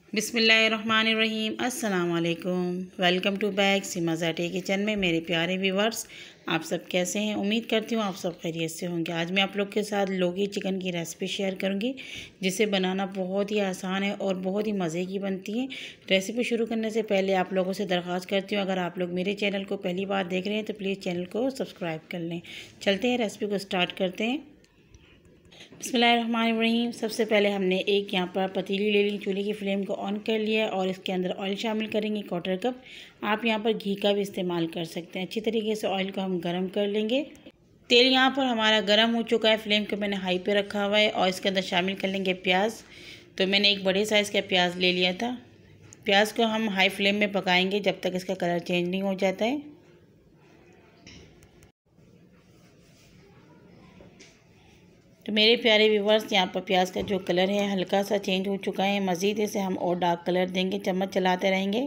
बिस्मिल्लाहिर्रहमानिर्रहीम। अस्सलाम वालेकुम। वेलकम टू बैक सीमा ज़ाटी किचन में मेरे प्यारे व्यूवर्स, आप सब कैसे हैं? उम्मीद करती हूँ आप सब खैरियत से होंगे। आज मैं आप लोग के साथ लौकी चिकन की रेसिपी शेयर करूँगी, जिसे बनाना बहुत ही आसान है और बहुत ही मज़े की बनती है। रेसिपी शुरू करने से पहले आप लोगों से दरख्वास्त करती हूँ, अगर आप लोग मेरे चैनल को पहली बार देख रहे हैं तो प्लीज़ चैनल को सब्सक्राइब कर लें। चलते हैं, रेसिपी को स्टार्ट करते हैं। बिस्मिल्लाहिर्रहमानिर्रहीम। सबसे पहले हमने एक यहाँ पर पतीली ले ली, चूल्हे की फ्लेम को ऑन कर लिया और इसके अंदर ऑयल शामिल करेंगे 1/4 कप। आप यहाँ पर घी का भी इस्तेमाल कर सकते हैं। अच्छी तरीके से ऑयल को हम गरम कर लेंगे। तेल यहाँ पर हमारा गरम हो चुका है, फ्लेम को मैंने हाई पे रखा हुआ है और इसके अंदर शामिल कर लेंगे प्याज। तो मैंने एक बड़े साइज़ का प्याज ले लिया था। प्याज को हम हाई फ्लेम में पकाएंगे जब तक इसका कलर चेंज नहीं हो जाता है। तो मेरे प्यारे व्यूवर्स, यहाँ पर प्याज का जो कलर है हल्का सा चेंज हो चुका है। मज़ीद इसे हम और डार्क कलर देंगे, चम्मच चलाते रहेंगे।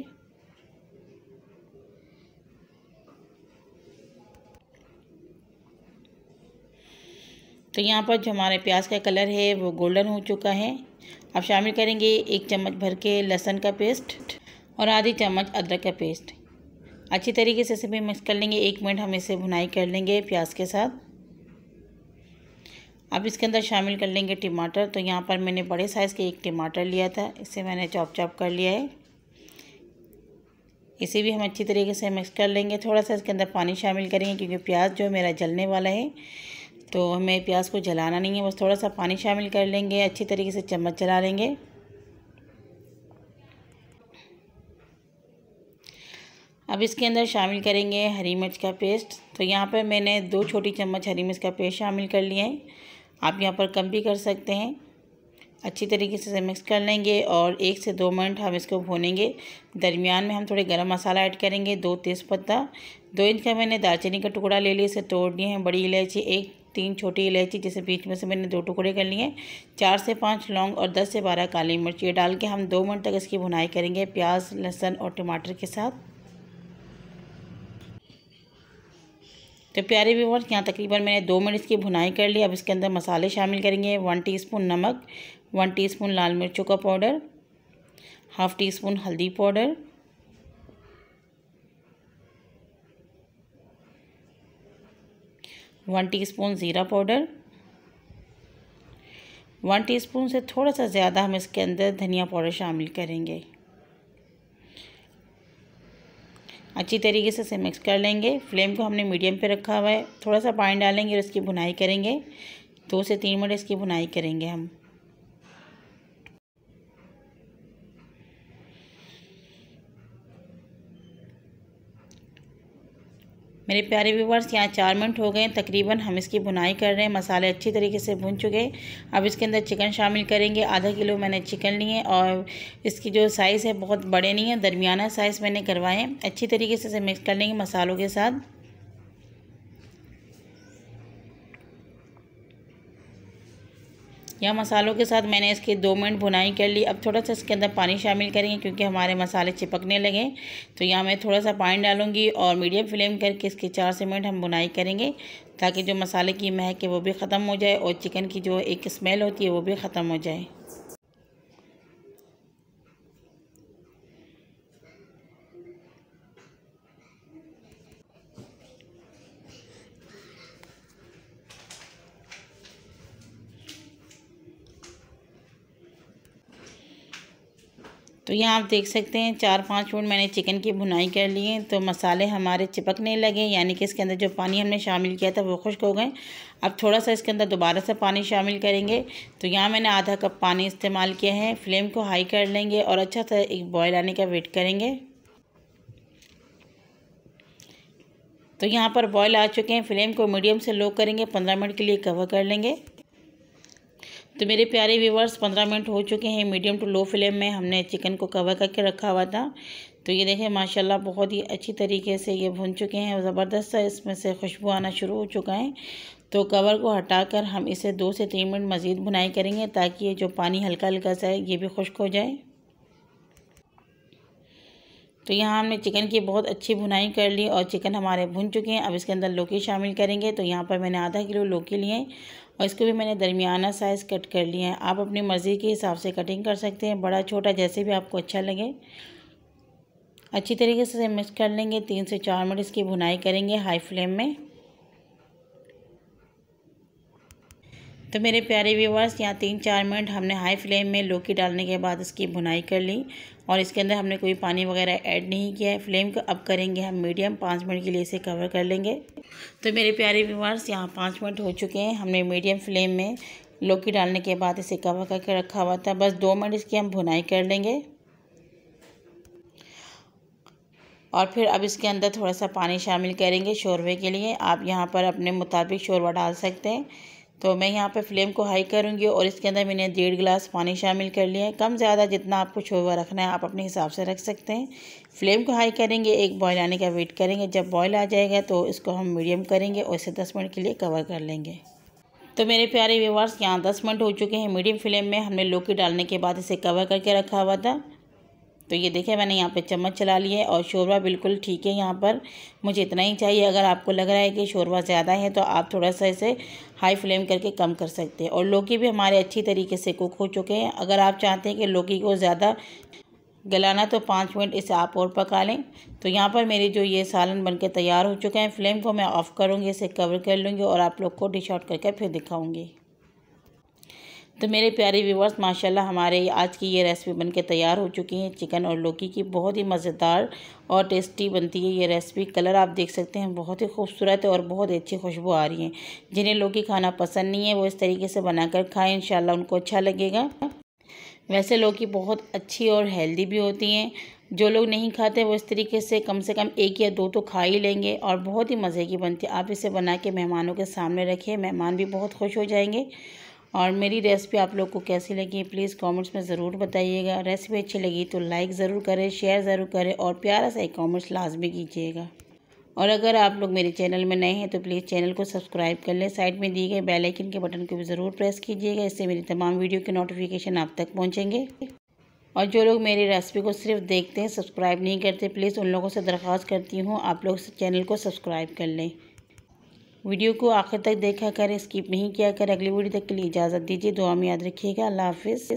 तो यहाँ पर जो हमारे प्याज का कलर है वो गोल्डन हो चुका है। अब शामिल करेंगे 1 चम्मच भर के लहसुन का पेस्ट और आधी चम्मच अदरक का पेस्ट। अच्छी तरीके से इसे भी मिक्स कर लेंगे। 1 मिनट हम इसे भुनाई कर लेंगे प्याज के साथ। अब इसके अंदर शामिल कर लेंगे टमाटर। तो यहाँ पर मैंने बड़े साइज़ के 1 टमाटर लिया था, इसे मैंने चॉप कर लिया है। इसे भी हम अच्छी तरीके से मिक्स कर लेंगे। थोड़ा सा इसके अंदर पानी शामिल करेंगे क्योंकि प्याज जो मेरा जलने वाला है, तो हमें प्याज को जलाना नहीं है, बस थोड़ा सा पानी शामिल कर लेंगे। अच्छी तरीके से चम्मच चला लेंगे। अब इसके अंदर शामिल करेंगे हरी मिर्च का पेस्ट। तो यहाँ पर मैंने 2 छोटी चम्मच हरी मिर्च का पेस्ट शामिल कर लिया है। आप यहाँ पर कम भी कर सकते हैं। अच्छी तरीके से मिक्स कर लेंगे और 1 से 2 मिनट हम इसको भूनेंगे। दरमियान में हम थोड़े गरम मसाला ऐड करेंगे। 2 तेज़पत्ता, 2 इंच का मैंने दालचीनी का टुकड़ा ले लिया, इसे तोड़ लिए हैं। बड़ी इलायची 3 छोटी इलायची जिसे बीच में से मैंने 2 टुकड़े कर लिए हैं। 4 से 5 लौंग और 10 से 12 काली मिर्च। ये डाल के हम 2 मिनट तक इसकी भुनाई करेंगे प्याज, लहसुन और टमाटर के साथ। तो प्यारे व्यूअर्स, यहाँ तकरीबन मैंने 2 मिनट इसकी भुनाई कर ली। अब इसके अंदर मसाले शामिल करेंगे। 1 टीस्पून नमक, 1 टीस्पून लाल मिर्चों का पाउडर, ½ टीस्पून हल्दी पाउडर, 1 टीस्पून ज़ीरा पाउडर, 1 टीस्पून से थोड़ा सा ज़्यादा हम इसके अंदर धनिया पाउडर शामिल करेंगे। अच्छी तरीके से इसे मिक्स कर लेंगे। फ्लेम को हमने मीडियम पे रखा हुआ है। थोड़ा सा पानी डालेंगे और इसकी भुनाई करेंगे। 2 से 3 मिनट इसकी भुनाई करेंगे हम। मेरे प्यारे व्यूवर्स, यहाँ 4 मिनट हो गए तकरीबन हम इसकी भुनाई कर रहे हैं। मसाले अच्छी तरीके से भुन चुके हैं। अब इसके अंदर चिकन शामिल करेंगे। आधा किलो मैंने चिकन लिए और इसकी जो साइज़ है बहुत बड़े नहीं है, दरमियाना साइज़ मैंने करवाए हैं। अच्छी तरीके से इसे मिक्स कर लेंगे मसालों के साथ। या मसालों के साथ मैंने इसकी 2 मिनट भुनाई कर ली। अब थोड़ा सा इसके अंदर पानी शामिल करेंगे क्योंकि हमारे मसाले चिपकने लगे। तो यहाँ मैं थोड़ा सा पानी डालूंगी और मीडियम फ्लेम करके इसकी 4 से मिनट हम भुनाई करेंगे ताकि जो मसाले की महक है वो भी ख़त्म हो जाए और चिकन की जो एक स्मेल होती है वो भी ख़त्म हो जाए। तो यहाँ आप देख सकते हैं 4-5 मिनट मैंने चिकन की भुनाई कर ली है। तो मसाले हमारे चिपकने लगे, यानी कि इसके अंदर जो पानी हमने शामिल किया था वो खुश्क हो गए। अब थोड़ा सा इसके अंदर दोबारा से पानी शामिल करेंगे। तो यहाँ मैंने आधा कप पानी इस्तेमाल किया है। फ्लेम को हाई कर लेंगे और अच्छा सा एक बॉयल आने का वेट करेंगे। तो यहाँ पर बॉयल आ चुके हैं। फ्लेम को मीडियम से लो करेंगे। 15 मिनट के लिए कवर कर लेंगे। तो मेरे प्यारे व्यूवर्स, 15 मिनट हो चुके हैं। मीडियम टू लो फ्लेम में हमने चिकन को कवर करके रखा हुआ था। तो ये देखें माशाल्लाह बहुत ही अच्छी तरीके से ये भुन चुके हैं और ज़बरदस्त सा इसमें से खुशबू आना शुरू हो चुका है। तो कवर को हटाकर हम इसे 2 से 3 मिनट मज़ीद भुनाई करेंगे ताकि ये जो पानी हल्का हल्का सा है ये भी खुश्क हो जाए। तो यहाँ हमने चिकन की बहुत अच्छी भुनाई कर ली और चिकन हमारे भुन चुके हैं। अब इसके अंदर लौकी शामिल करेंगे। तो यहाँ पर मैंने आधा किलो लौकी लिए और इसको भी मैंने दरमियाना साइज़ कट कर लिया है। आप अपनी मर्ज़ी के हिसाब से कटिंग कर सकते हैं, बड़ा छोटा जैसे भी आपको अच्छा लगे। अच्छी तरीके से मिक्स कर लेंगे। 3 से 4 मिनट इसकी भुनाई करेंगे हाई फ्लेम में। तो मेरे प्यारे व्यूवर्स, यहाँ 3-4 मिनट हमने हाई फ्लेम में लौकी डालने के बाद इसकी भुनाई कर ली और इसके अंदर हमने कोई पानी वगैरह ऐड नहीं किया है। फ्लेम को अब करेंगे हम मीडियम, 5 मिनट के लिए इसे कवर कर लेंगे। तो मेरे प्यारे व्यूवर्स, यहाँ 5 मिनट हो चुके हैं। हमने मीडियम फ्लेम में लौकी डालने के बाद इसे कवर करके रखा हुआ था। बस 2 मिनट इसकी हम भुनाई कर लेंगे और फिर अब इसके अंदर थोड़ा सा पानी शामिल करेंगे शोरबे के लिए। आप यहाँ पर अपने मुताबिक शोरबा डाल सकते हैं। तो मैं यहाँ पे फ्लेम को हाई करूँगी और इसके अंदर मैंने 1.5 गिलास पानी शामिल कर लिया है। कम ज़्यादा जितना आपको शोरबा रखना है आप अपने हिसाब से रख सकते हैं। फ्लेम को हाई करेंगे, एक बॉयल आने का वेट करेंगे। जब बॉयल आ जाएगा तो इसको हम मीडियम करेंगे और इसे 10 मिनट के लिए कवर कर लेंगे। तो मेरे प्यारे व्यूअर्स, यहाँ 10 मिनट हो चुके हैं। मीडियम फ्लेम में हमने लौकी डालने के बाद इसे कवर करके रखा हुआ था। तो ये देखिए, मैंने यहाँ पे चम्मच चला लिया है और शोरबा बिल्कुल ठीक है। यहाँ पर मुझे इतना ही चाहिए। अगर आपको लग रहा है कि शोरबा ज़्यादा है तो आप थोड़ा सा इसे हाई फ्लेम करके कम कर सकते हैं। और लौकी भी हमारे अच्छी तरीके से कुक हो चुके हैं। अगर आप चाहते हैं कि लौकी को ज़्यादा गलाना तो 5 मिनट इसे आप और पका लें। तो यहाँ पर मेरी जो ये सालन बनके तैयार हो चुका है। फ्लेम को मैं ऑफ़ करूँगी, इसे कवर कर लूँगी और आप लोग को डिश आउट करके फिर दिखाऊँगी। तो मेरे प्यारे व्यूवर्स, माशाल्लाह हमारे आज की ये रेसिपी बनके तैयार हो चुकी है। चिकन और लौकी की बहुत ही मज़ेदार और टेस्टी बनती है ये रेसिपी। कलर आप देख सकते हैं, बहुत ही खूबसूरत है और बहुत अच्छी खुशबू आ रही है। जिन्हें लौकी खाना पसंद नहीं है वो इस तरीके से बनाकर खाएं, इंशाल्लाह उनको अच्छा लगेगा। वैसे लौकी बहुत अच्छी और हेल्दी भी होती हैं। जो लोग नहीं खाते वो इस तरीके से कम 1 या 2 तो खा ही लेंगे और बहुत ही मज़े की बनती है। आप इसे बना के मेहमानों के सामने रखें, मेहमान भी बहुत खुश हो जाएंगे। और मेरी रेसिपी आप लोग को कैसी लगी प्लीज़ कमेंट्स में ज़रूर बताइएगा। रेसिपी अच्छी लगी तो लाइक ज़रूर करें, शेयर ज़रूर करें और प्यारा सा एक कमेंट्स लाजमी कीजिएगा। और अगर आप लोग मेरे चैनल में नए हैं तो प्लीज़ चैनल को सब्सक्राइब कर लें। साइड में दिए गए बेल आइकन के बटन को भी ज़रूर प्रेस कीजिएगा। इससे मेरी तमाम वीडियो के नोटिफिकेशन आप तक पहुँचेंगे। और जो लोग मेरी रेसिपी को सिर्फ देखते हैं, सब्सक्राइब नहीं करते, प्लीज़ उन लोगों से दरख्वास्त करती हूँ आप लोग चैनल को सब्सक्राइब कर लें। वीडियो को आखिर तक देखा करें, स्किप नहीं किया करें। अगली वीडियो तक के लिए इजाज़त दीजिए। दुआ में याद रखिएगा। अल्लाह हाफिज़।